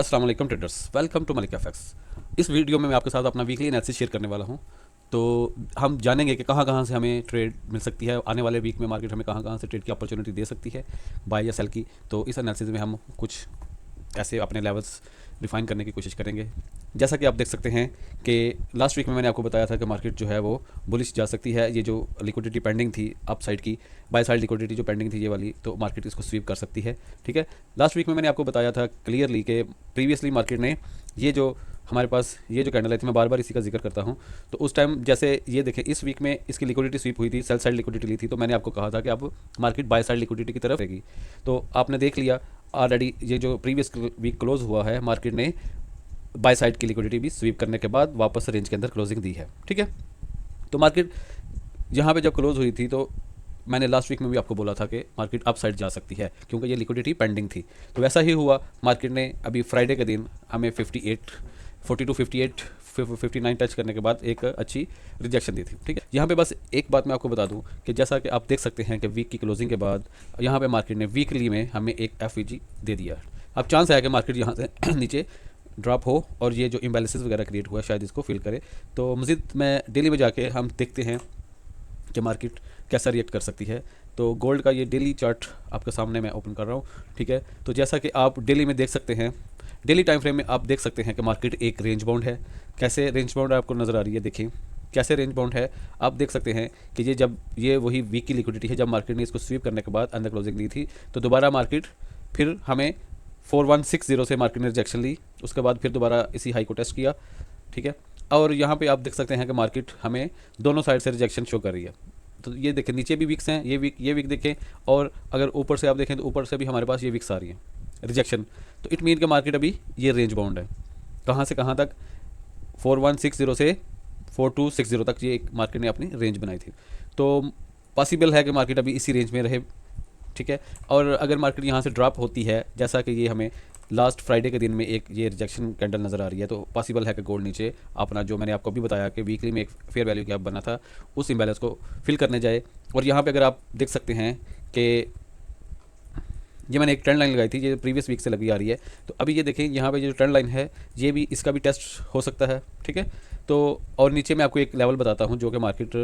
अस्सलाम वालेकुम traders, welcome to Malik FX. इस वीडियो में मैं आपके साथ अपना वीकली एनालिसिस शेयर करने वाला हूं। तो हम जानेंगे कि कहां कहां से हमें ट्रेड मिल सकती है, आने वाले वीक में मार्केट हमें कहां कहां से ट्रेड की अपॉर्चुनिटी दे सकती है, बाय या सेल की। तो इस एनालिसिस में हम कुछ ऐसे अपने लेवल्स डिफाइन करने की कोशिश करेंगे। जैसा कि आप देख सकते हैं कि लास्ट वीक में मैंने आपको बताया था कि मार्केट जो है वो बुलिश जा सकती है। ये जो लिक्विडिटी पेंडिंग थी अप साइड की, बाय साइड लिक्विडिटी जो पेंडिंग थी ये वाली, तो मार्केट इसको स्वीप कर सकती है। ठीक है, लास्ट वीक में मैंने आपको बताया था क्लियरली कि प्रीवियसली मार्केट ने ये जो हमारे पास ये जो कैंडल आई थी, मैं बार बार इसी का जिक्र करता हूँ। तो उस टाइम जैसे ये देखें, इस वीक में इसकी लिक्विडिटी स्वीप हुई थी, सेल साइड लिक्विडिटी ली थी, तो मैंने आपको कहा था कि अब मार्केट बाय साइड लिक्विडिटी की तरफ रहेगी। तो आपने देख लिया ऑलरेडी, ये जो प्रीवियस वीक क्लोज हुआ है, मार्केट ने बाय साइड की लिक्विडिटी भी स्वीप करने के बाद वापस रेंज के अंदर क्लोजिंग दी है। ठीक है, तो मार्केट यहाँ पे जब क्लोज हुई थी तो मैंने लास्ट वीक में भी आपको बोला था कि मार्केट अप साइड जा सकती है क्योंकि ये लिक्विडिटी पेंडिंग थी। तो वैसा ही हुआ, मार्केट ने अभी फ्राइडे के दिन हमें 58 42 58 59 टच करने के बाद एक अच्छी रिजेक्शन दी थी। ठीक है, यहाँ पे बस एक बात मैं आपको बता दूँ कि जैसा कि आप देख सकते हैं कि वीक की क्लोजिंग के बाद यहाँ पे मार्केट ने वीकली में हमें एक एफईजी दे दिया। अब चांस है कि मार्केट यहाँ से नीचे ड्रॉप हो और ये जो इम्बैलेंसेस वगैरह क्रिएट हुआ है शायद इसको फिल करे। तो मज़ीद मैं डेली में जाके हम देखते हैं कि मार्केट कैसा रिएक्ट कर सकती है। तो गोल्ड का ये डेली चार्ट आपके सामने मैं ओपन कर रहा हूँ। ठीक है, तो जैसा कि आप डेली में देख सकते हैं, डेली टाइम फ्रेम में आप देख सकते हैं कि मार्केट एक रेंज बाउंड है। कैसे रेंज बाउंड आपको नज़र आ रही है, देखिए कैसे रेंज बाउंड है। आप देख सकते हैं कि ये जब ये वही वीक की लिक्विडिटी है, जब मार्केट ने इसको स्वीप करने के बाद अंदर क्लोजिंग दी थी, तो दोबारा मार्केट फिर हमें 4160 से मार्केट ने रिजेक्शन ली, उसके बाद फिर दोबारा इसी हाई को टेस्ट किया। ठीक है, और यहाँ पे आप देख सकते हैं कि मार्केट हमें दोनों साइड से रिजेक्शन शो कर रही है। तो ये देखें, नीचे भी वीक्स हैं, ये वीक देखें, और अगर ऊपर से आप देखें तो ऊपर से भी हमारे पास ये वीक्स आ रही हैं रिजेक्शन। तो इट मीन कि मार्केट अभी ये रेंज बाउंड है। कहाँ से कहाँ तक? 4160 से 4260 तक ये एक मार्केट ने अपनी रेंज बनाई थी। तो पॉसिबल है कि मार्केट अभी इसी रेंज में रहे। ठीक है, और अगर मार्केट यहाँ से ड्रॉप होती है, जैसा कि ये हमें लास्ट फ्राइडे के दिन में एक ये रिजेक्शन कैंडल नज़र आ रही है, तो पॉसिबल है कि गोल्ड नीचे अपना जो मैंने आपको भी बताया कि वीकली में एक फेयर वैल्यू गैप बना था, उस इम्बैलेंस को फिल करने जाए। और यहाँ पे अगर आप देख सकते हैं कि ये मैंने एक ट्रेंड लाइन लगाई थी, ये प्रीवियस वीक से लगी आ रही है। तो अभी ये देखें, यहाँ पे जो ट्रेंड लाइन है, ये भी इसका भी टेस्ट हो सकता है। ठीक है, तो और नीचे मैं आपको एक लेवल बताता हूँ जो कि मार्केट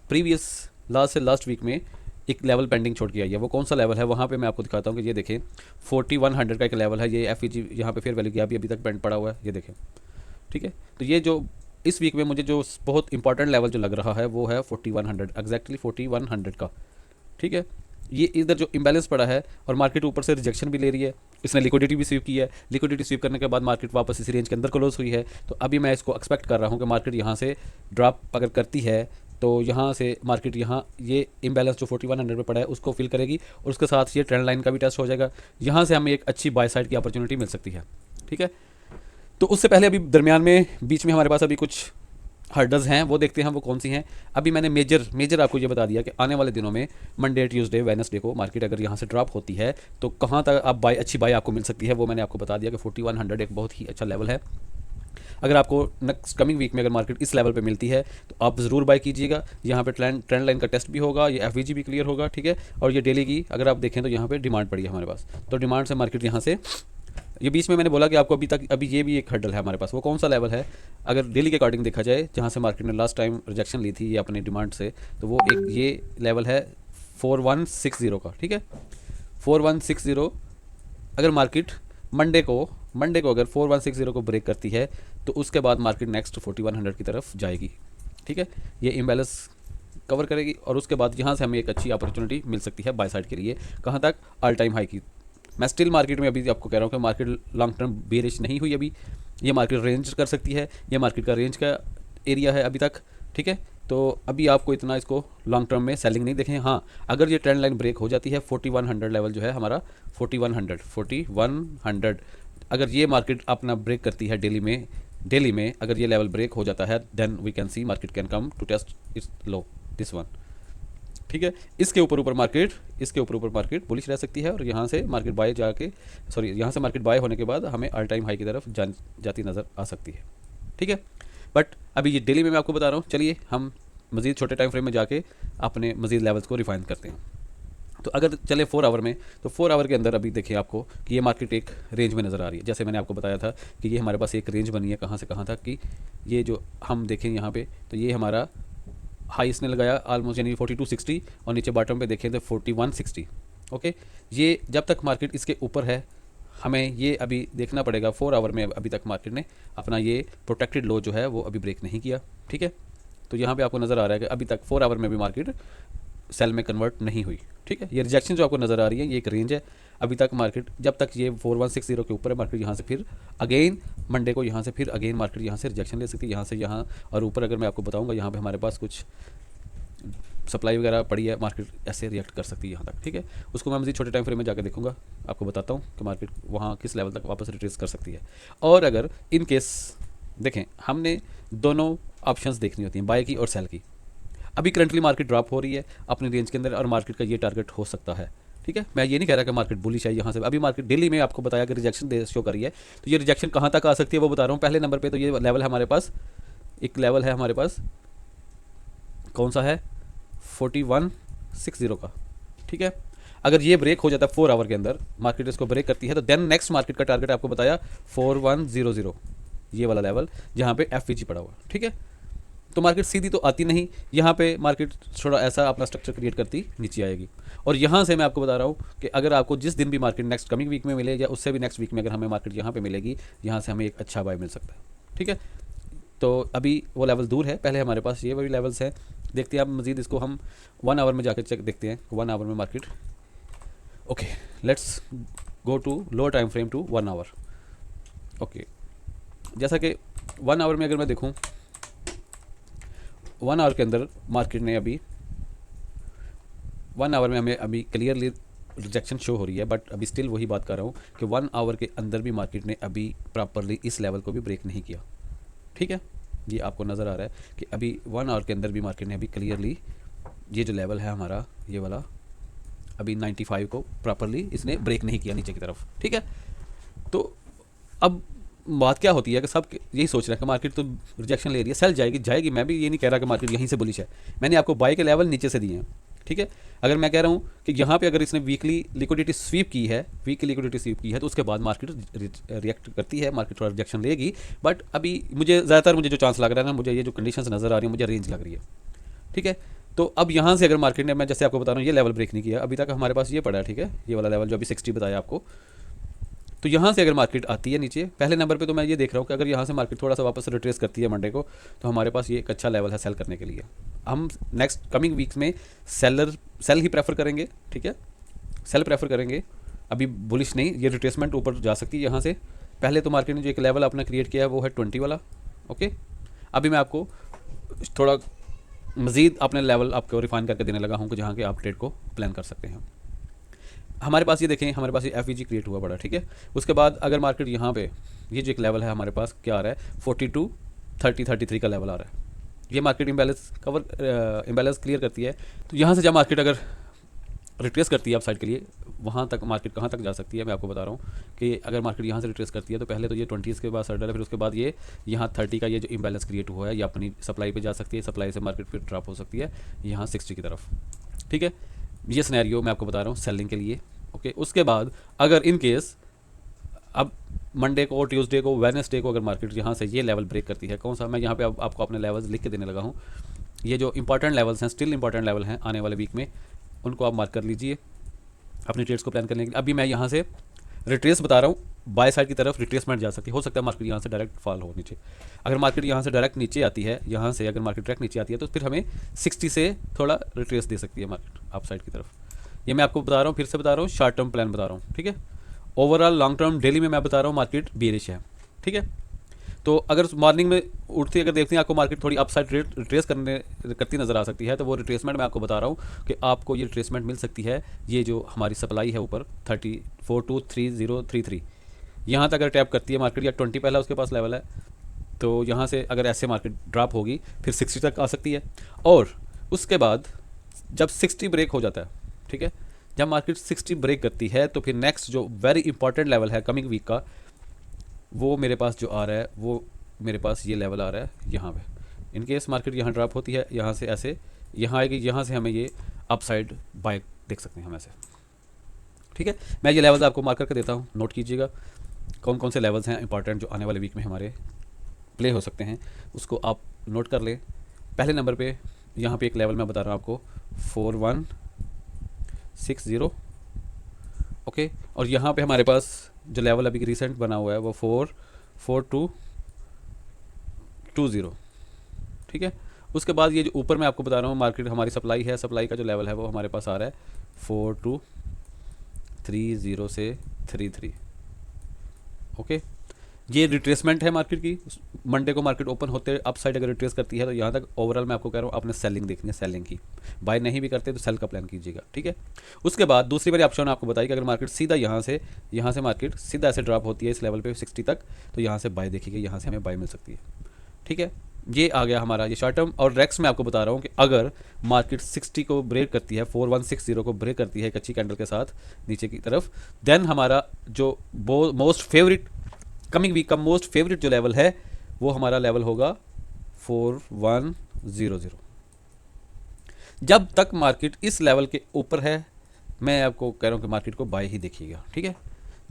प्रीवियस लास्ट वीक में एक लेवल पेंडिंग छोड़ के आई है। वो कौन सा लेवल है, वहाँ पे मैं आपको दिखाता हूँ कि ये देखें 4100 का एक लेवल है। ये एफईजी यहाँ पे फेयर वैल्यू गैप अभी तक पेंड पड़ा हुआ है, ये देखें। ठीक है, तो ये जो इस वीक में मुझे जो बहुत इंपॉर्टेंट लेवल जो लग रहा है वो है 4100, एग्जैक्टली 4100 का। ठीक है, ये इधर जो इम्बैलेंस पड़ा है और मार्केट ऊपर से रिजेक्शन भी ले रही है, इसने लिक्विडिटी भी स्वीप की है। लिक्विडिटी स्वीप करने के बाद मार्केट वापस इसी रेंज के अंदर क्लोज हुई है। तो अभी मैं इसको एक्सपेक्ट कर रहा हूँ कि मार्केट यहाँ से ड्रॉप अगर करती है तो यहाँ से मार्केट यहाँ ये इम्बैलेंस जो 4100 पे पड़ा है उसको फिल करेगी, और उसके साथ ये ट्रेंड लाइन का भी टेस्ट हो जाएगा। यहाँ से हमें एक अच्छी बाय साइड की अपॉर्चुनिटी मिल सकती है। ठीक है, तो उससे पहले अभी दरमियान में बीच में हमारे पास अभी कुछ हर्डल्स हैं, वो देखते हैं वो कौन सी हैं। अभी मैंने मेजर आपको ये बता दिया कि आने वाले दिनों में मंडे, ट्यूसडे, वेडनेसडे को मार्केट अगर यहाँ से ड्रॉप होती है तो कहाँ तक आप अच्छी बाय आपको मिल सकती है, वो मैंने आपको बता दिया कि 4100 एक बहुत ही अच्छा लेवल है। अगर आपको नेक्स्ट कमिंग वीक में अगर मार्केट इस लेवल पे मिलती है तो आप ज़रूर बाय कीजिएगा। यहाँ पे ट्रेंड लाइन का टेस्ट भी होगा, ये एफवीजी भी क्लियर होगा। ठीक है, और ये डेली की अगर आप देखें तो यहाँ पे डिमांड पड़ी है हमारे पास, तो डिमांड से मार्केट यहाँ से ये बीच में मैंने बोला कि आपको अभी ये भी एक हर्डल है हमारे पास। वो कौन सा लेवल है, अगर डेली के अकॉर्डिंग देखा जाए, जहाँ से मार्केट ने लास्ट टाइम रिजेक्शन ली थी ये अपनी डिमांड से, तो वो एक ये लेवल है 4160 का। ठीक है, 4160 अगर मार्केट मंडे को अगर 4160 को ब्रेक करती है तो उसके बाद मार्केट नेक्स्ट 4100 की तरफ जाएगी। ठीक है, ये इम्बैलेंस कवर करेगी और उसके बाद यहाँ से हमें एक अच्छी अपॉर्चुनिटी मिल सकती है बाय साइड के लिए। कहाँ तक? ऑल टाइम हाई की। मैं स्टिल मार्केट में अभी आपको कह रहा हूँ कि मार्केट लॉन्ग टर्म बेरिश नहीं हुई अभी, ये मार्केट रेंज कर सकती है, ये मार्केट का रेंज का एरिया है अभी तक। ठीक है, तो अभी आपको इतना इसको लॉन्ग टर्म में सेलिंग नहीं देखें। हाँ, अगर ये ट्रेंड लाइन ब्रेक हो जाती है, 4100 लेवल जो है हमारा, 4100 अगर ये मार्केट अपना ब्रेक करती है डेली में अगर ये लेवल ब्रेक हो जाता है, then we can see market can come to test its low, this one. ठीक है, इसके ऊपर मार्केट बुलिश रह सकती है और यहाँ से मार्केट बाय होने के बाद हमें ऑल टाइम हाई की तरफ जाती नज़र आ सकती है। ठीक है, बट अभी ये डेली में मैं आपको बता रहा हूँ। चलिए हम मज़ीद छोटे टाइम फ्रेम में जाके अपने मज़ीद लेवल्स को रिफाइन करते हैं। तो अगर चले 4 आवर में, तो 4 आवर के अंदर अभी देखिए आपको कि ये मार्केट एक रेंज में नज़र आ रही है। जैसे मैंने आपको बताया था कि ये हमारे पास एक रेंज बनी है कहाँ से कहाँ तक, कि ये जो हम देखें यहाँ पे, तो ये हमारा हाई इसने लगाया ऑलमोस्ट यानी 4260 और नीचे बॉटम पे देखें तो 4160। ओके, ये जब तक मार्केट इसके ऊपर है हमें ये अभी देखना पड़ेगा। 4 आवर में अभी तक मार्केट ने अपना ये प्रोटेक्टेड लो जो है वो अभी ब्रेक नहीं किया। ठीक है, तो यहाँ पे आपको नज़र आ रहा है कि अभी तक 4 आवर में भी मार्केट सेल में कन्वर्ट नहीं हुई। ठीक है, ये रिजेक्शन जो आपको नज़र आ रही है ये एक रेंज है। अभी तक मार्केट जब तक ये 4160 के ऊपर है, मार्केट यहाँ से फिर अगेन मंडे को यहाँ से फिर अगेन मार्केट यहाँ से रिजेक्शन ले सकती है, यहाँ से यहाँ और ऊपर। अगर मैं आपको बताऊँगा यहाँ पे हमारे पास कुछ सप्लाई वगैरह पड़ी है, मार्केट ऐसे रिएक्ट कर सकती है यहाँ तक। ठीक है, उसको मैं मज़ीद छोटे टाइम फ्रेम में जाकर देखूंगा, आपको बताता हूँ कि मार्केट वहाँ किस लेवल तक वापस रिट्रेस कर सकती है। और अगर इन केस देखें, हमने दोनों ऑप्शंस देखनी होती हैं, बाय की और सेल की। अभी करंटली मार्केट ड्रॉप हो रही है अपनी रेंज के अंदर और मार्केट का ये टारगेट हो सकता है। ठीक है, मैं ये नहीं कह रहा कि मार्केट बुलिश है यहाँ से। अभी मार्केट डेली में आपको बताया कि रिजेक्शन दे शो करी है, तो ये रिजेक्शन कहाँ तक आ सकती है वो बता रहा हूँ। पहले नंबर पे तो ये लेवल है हमारे पास, एक लेवल है हमारे पास, कौन सा है, 4160 का। ठीक है, अगर ये ब्रेक हो जाता है 4 आवर के अंदर, मार्केट इसको ब्रेक करती है, तो देन नेक्स्ट मार्केट का टारगेट आपको बताया 4100, ये वाला लेवल जहाँ पे एफवीजी पड़ा हुआ। ठीक है, तो मार्केट सीधी तो आती नहीं, यहाँ पे मार्केट थोड़ा ऐसा अपना स्ट्रक्चर क्रिएट करती नीचे आएगी। और यहाँ से मैं आपको बता रहा हूँ कि अगर आपको जिस दिन भी मार्केट नेक्स्ट कमिंग वीक में मिले या उससे भी नेक्स्ट वीक में अगर हमें मार्केट यहाँ पे मिलेगी, यहाँ से हमें एक अच्छा बाय मिल सकता है। ठीक है, तो अभी वो लेवल दूर है, पहले हमारे पास ये वही लेवल्स हैं। देखते हैं आप मज़ीद इसको हम 1 आवर में जाकर चेक देखते हैं, 1 आवर में market. Okay, let's go to lower time frame to 1 hour. Okay, जैसा कि 1 आवर में अगर मैं देखूँ, 1 आवर के अंदर मार्केट ने अभी 1 आवर में हमें अभी क्लियरली रिजेक्शन शो हो रही है, बट अभी स्टिल वही बात कर रहा हूँ कि 1 आवर के अंदर भी मार्केट ने अभी प्रॉपरली इस लेवल को भी ब्रेक नहीं किया। ठीक है, ये आपको नज़र आ रहा है कि अभी 1 आवर के अंदर भी मार्केट ने अभी क्लियरली ये जो लेवल है हमारा ये वाला अभी 95 को प्रॉपरली इसने ब्रेक नहीं किया नीचे की तरफ। ठीक है, तो अब बात क्या होती है कि सब यही सोच रहे हैं कि मार्केट तो रिजेक्शन ले रही है, सेल जाएगी। मैं भी ये नहीं कह रहा कि मार्केट यहीं से बुलिश है, मैंने आपको बाय के लेवल नीचे से दिए हैं। ठीक है, अगर मैं कह रहा हूँ कि यहाँ पे अगर इसने वीकली लिक्विडिटी स्वीप की है, तो उसके बाद मार्केट रिएक्ट करती है, मार्केट थोड़ा रिजेक्शन लेगी। बट अभी मुझे ज़्यादातर जो चांस लग रहा है ना, मुझे ये जो कंडीशंस नज़र आ रही है, मुझे रेंज लग रही है। ठीक है, तो अब यहाँ से अगर मार्केट ने, मैं जैसे आपको बता रहा हूँ, ये लेवल ब्रेक नहीं किया अभी तक, हमारे पास ये पड़ा है। ठीक है, ये वाला लेवल जो अभी 60 बताया आपको, तो यहाँ से अगर मार्केट आती है नीचे पहले नंबर पे, तो मैं ये देख रहा हूँ कि अगर यहाँ से मार्केट थोड़ा सा वापस रिट्रेस करती है मंडे को, तो हमारे पास ये एक अच्छा लेवल है सेल करने के लिए। हम नेक्स्ट कमिंग वीक्स में सेल ही प्रेफर करेंगे। ठीक है, सेल प्रेफर करेंगे, अभी बुलिश नहीं। ये रिट्रेसमेंट ऊपर जा सकती है यहाँ से। पहले तो मार्केट ने जो एक लेवल अपना क्रिएट किया है वो है 20 वाला। ओके, अभी मैं आपको थोड़ा मज़ीद अपने लेवल आपको रिफाइन करके देने लगा हूँ कि जहाँ के आप ट्रेड को प्लान कर सकते हैं। हमारे पास ये देखें, हमारे पास ये एफवीजी क्रिएट हुआ पड़ा। ठीक है, उसके बाद अगर मार्केट यहाँ पे ये जो एक लेवल है हमारे पास क्या आ रहा है, 42-30-33 का लेवल आ रहा है। ये मार्केट इम्बैलेंस क्लियर करती है। तो यहाँ से जब मार्केट अगर रिट्रेस करती है अप साइड के लिए, वहाँ तक मार्केट कहाँ तक जा सकती है मैं आपको बता रहा हूँ कि अगर मार्केट यहाँ से रिट्रेस करती है तो पहले तो ये 20 के बाद सर्डल है, फिर उसके बाद ये यहाँ 30 का ये जो इम्बैलेंस क्रिएट हुआ है ये अपनी सप्लाई पे जा सकती है, सप्लाई से मार्केट फिर ड्रॉप हो सकती है यहाँ 60 की तरफ। ठीक है, ये सिनेरियो मैं आपको बता रहा हूँ सेलिंग के लिए। ओके, उसके बाद अगर इन केस अब मंडे को, ट्यूसडे को, वेडनेसडे को अगर मार्केट यहाँ से ये लेवल ब्रेक करती है, कौन सा, मैं यहाँ पे आपको अपने लेवल्स लिख के देने लगा हूँ। ये जो इंपॉर्टेंट लेवल्स हैं, स्टिल इंपॉर्टेंट लेवल हैं आने वाले वीक में, उनको आप मार्क कर लीजिए अपनी ट्रेड्स को प्लान करने के लिए। अभी मैं यहाँ से रिट्रेस बता रहा हूँ, बाय साइड की तरफ रिट्रेसमेंट जा सकती है, हो सकता है मार्केट यहाँ से डायरेक्ट फॉल हो नीचे। अगर मार्केट यहाँ से डायरेक्ट नीचे आती है, यहाँ से अगर मार्केट डायरेक्ट नीचे आती है तो फिर हमें 60 से थोड़ा रिट्रेस दे सकती है मार्केट अप साइड की तरफ। ये मैं आपको बता रहा हूँ, फिर से बता रहा हूँ, शॉर्ट टर्म प्लान बता रहा हूँ। ठीक है, ओवरऑल लॉन्ग टर्म डेली में मैं बता रहा हूँ मार्केट बेरिश है। ठीक है, तो अगर मॉर्निंग में उठते अगर देखते हैं आपको मार्केट थोड़ी अपसाइड रिट्रेस करती नज़र आ सकती है, तो वो रिट्रेसमेंट मैं आपको बता रहा हूँ कि आपको ये रिट्रेसमेंट मिल सकती है। ये जो हमारी सप्लाई है ऊपर 34,3033 यहाँ तक अगर टैप करती है मार्केट, या 20 पहला उसके पास लेवल है, तो यहाँ से अगर ऐसे मार्केट ड्रॉप होगी फिर 60 तक आ सकती है। और उसके बाद जब 60 ब्रेक हो जाता है, ठीक है, जब मार्केट 60 ब्रेक करती है तो फिर नेक्स्ट जो वेरी इंपॉर्टेंट लेवल है कमिंग वीक का, वो मेरे पास जो आ रहा है, वो मेरे पास ये लेवल आ रहा है यहाँ पे। इन केस मार्केट यहाँ ड्रॉप होती है, यहाँ से ऐसे यहाँ आएगी, यहाँ से हमें ये अपसाइड बाय देख सकते हैं हम ऐसे। ठीक है, मैं ये लेवल्स आपको मार्क करके देता हूँ, नोट कीजिएगा कौन कौन से लेवल्स हैं इंपॉर्टेंट जो आने वाले वीक में हमारे प्ले हो सकते हैं, उसको आप नोट कर लें। पहले नंबर पे यहाँ पे एक लेवल मैं बता रहा हूँ आपको 4160, ओके। और यहाँ पे हमारे पास जो लेवल अभी रिसेंट बना हुआ है वो 44220, ठीक है। उसके बाद ये जो ऊपर मैं आपको बता रहा हूँ मार्केट हमारी सप्लाई है, सप्लाई का जो लेवल है वो हमारे पास आ रहा है 4230 से 33, ओके। ये रिट्रेसमेंट है मार्केट की। मंडे को मार्केट ओपन होते अप साइड अगर रिट्रेस करती है तो यहाँ तक ओवरऑल मैं आपको कह रहा हूँ आपने सेलिंग देखनी है, सेलिंग की। बाय नहीं भी करते तो सेल का प्लान कीजिएगा, ठीक है। उसके बाद दूसरी बारी ऑप्शन आपको बताई कि अगर मार्केट सीधा यहाँ से मार्केट सीधा ऐसे ड्रॉप होती है इस लेवल पे 60 तक, तो यहाँ से बाय देखिएगा, यहाँ से हमें बाय मिल सकती है, ठीक है। ये आ गया हमारा ये शॉर्ट टर्म। और रेक्स में आपको बता रहा हूँ कि अगर मार्केट 60 को ब्रेक करती है, 4160 को ब्रेक करती है एक अच्छी कैंडल के साथ नीचे की तरफ, देन हमारा जो मोस्ट फेवरेट कमिंग वीक का मोस्ट फेवरेट जो लेवल है वो हमारा लेवल होगा 4100। जब तक मार्केट इस लेवल के ऊपर है मैं आपको कह रहा हूँ कि मार्केट को बाय ही देखिएगा, ठीक है।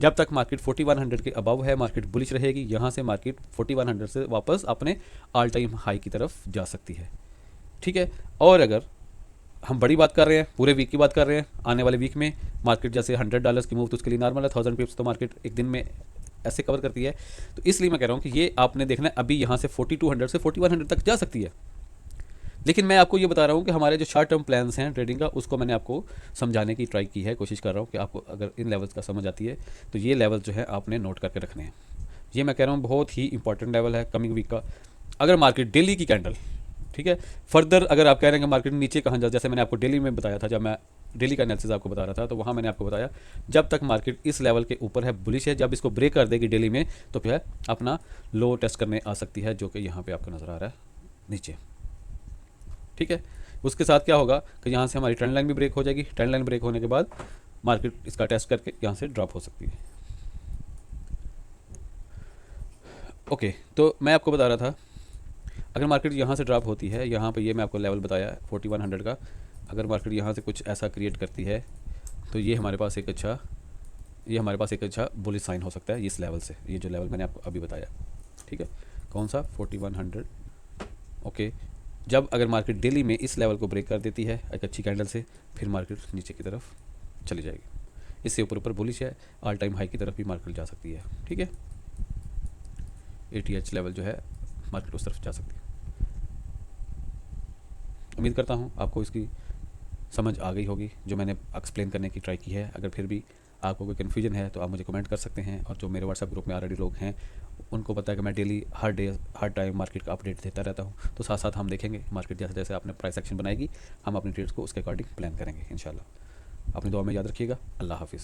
जब तक मार्केट 4100 के अबव है मार्केट बुलिश रहेगी, यहाँ से मार्केट 4100 से वापस अपने ऑल टाइम हाई की तरफ जा सकती है, ठीक है। और अगर हम बड़ी बात कर रहे हैं, पूरे वीक की बात कर रहे हैं, आने वाले वीक में मार्केट जैसे $100 की मूव तो उसके लिए नॉर्मल है, 1000 पिप्स तो मार्केट एक दिन में ऐसे कवर करती है। तो इसलिए मैं कह रहा हूँ कि ये आपने देखना है, अभी यहाँ से 4200 से 4100 तक जा सकती है। लेकिन मैं आपको ये बता रहा हूँ कि हमारे जो शॉर्ट टर्म प्लान्स हैं ट्रेडिंग का, उसको मैंने आपको समझाने की ट्राई की है, कोशिश कर रहा हूँ कि आपको अगर इन लेवल्स का समझ आती है तो ये लेवल जो है आपने नोट करके रखने हैं। ये मैं कह रहा हूँ बहुत ही इंपॉर्टेंट लेवल है कमिंग वीक का। अगर मार्केट डेली की कैंडल, ठीक है, फर्दर अगर आप कह रहे हैं कि मार्केट नीचे कहाँ जा, जैसे मैंने आपको डेली में बताया था, जब मैं डेली का एनालिसिस आपको बता रहा था तो वहाँ मैंने आपको बताया जब तक मार्केट इस लेवल के ऊपर है बुलिश है, जब इसको ब्रेक कर देगी डेली में तो फिर अपना लो टेस्ट करने आ सकती है, जो कि यहाँ पे आपको नज़र आ रहा है नीचे, ठीक है। उसके साथ क्या होगा कि यहाँ से हमारी ट्रेंड लाइन भी ब्रेक हो जाएगी, ट्रेंड लाइन ब्रेक होने के बाद मार्केट इसका टेस्ट करके यहाँ से ड्रॉप हो सकती है, ओके। तो मैं आपको बता रहा था अगर मार्केट यहाँ से ड्रॉप होती है, यहाँ पे ये मैं आपको लेवल बताया 4100 का, अगर मार्केट यहाँ से कुछ ऐसा क्रिएट करती है तो ये हमारे पास एक अच्छा बुलिश साइन हो सकता है इस लेवल से, ये जो लेवल मैंने आपको अभी बताया, ठीक है। कौन सा 4100, ओके। जब अगर मार्केट डेली में इस लेवल को ब्रेक कर देती है एक अच्छी कैंडल से, फिर मार्केट नीचे की तरफ चली जाएगी, इससे ऊपर बुलिश है, ऑल टाइम हाई की तरफ भी मार्केट जा सकती है, ठीक है। ATH लेवल जो है मार्केट उस तरफ जा सकती है। उम्मीद करता हूँ आपको इसकी समझ आ गई होगी जो मैंने एक्सप्लेन करने की ट्राई की है। अगर फिर भी आपको कोई कन्फ्यूजन है तो आप मुझे कमेंट कर सकते हैं, और जो मेरे व्हाट्सएप ग्रुप में ऑलरेडी लोग हैं उनको पता है कि मैं डेली हर टाइम मार्केट का अपडेट देता रहता हूँ। तो साथ साथ हम देखेंगे मार्केट जैसे जैसे आपने प्राइस एक्शन बनाएगी हम अपनी ट्रेड्स को उसके अकॉर्डिंग प्लान करेंगे इंशाल्लाह। अपनी दुआ में याद रखिएगा। अल्लाह हाफिज़।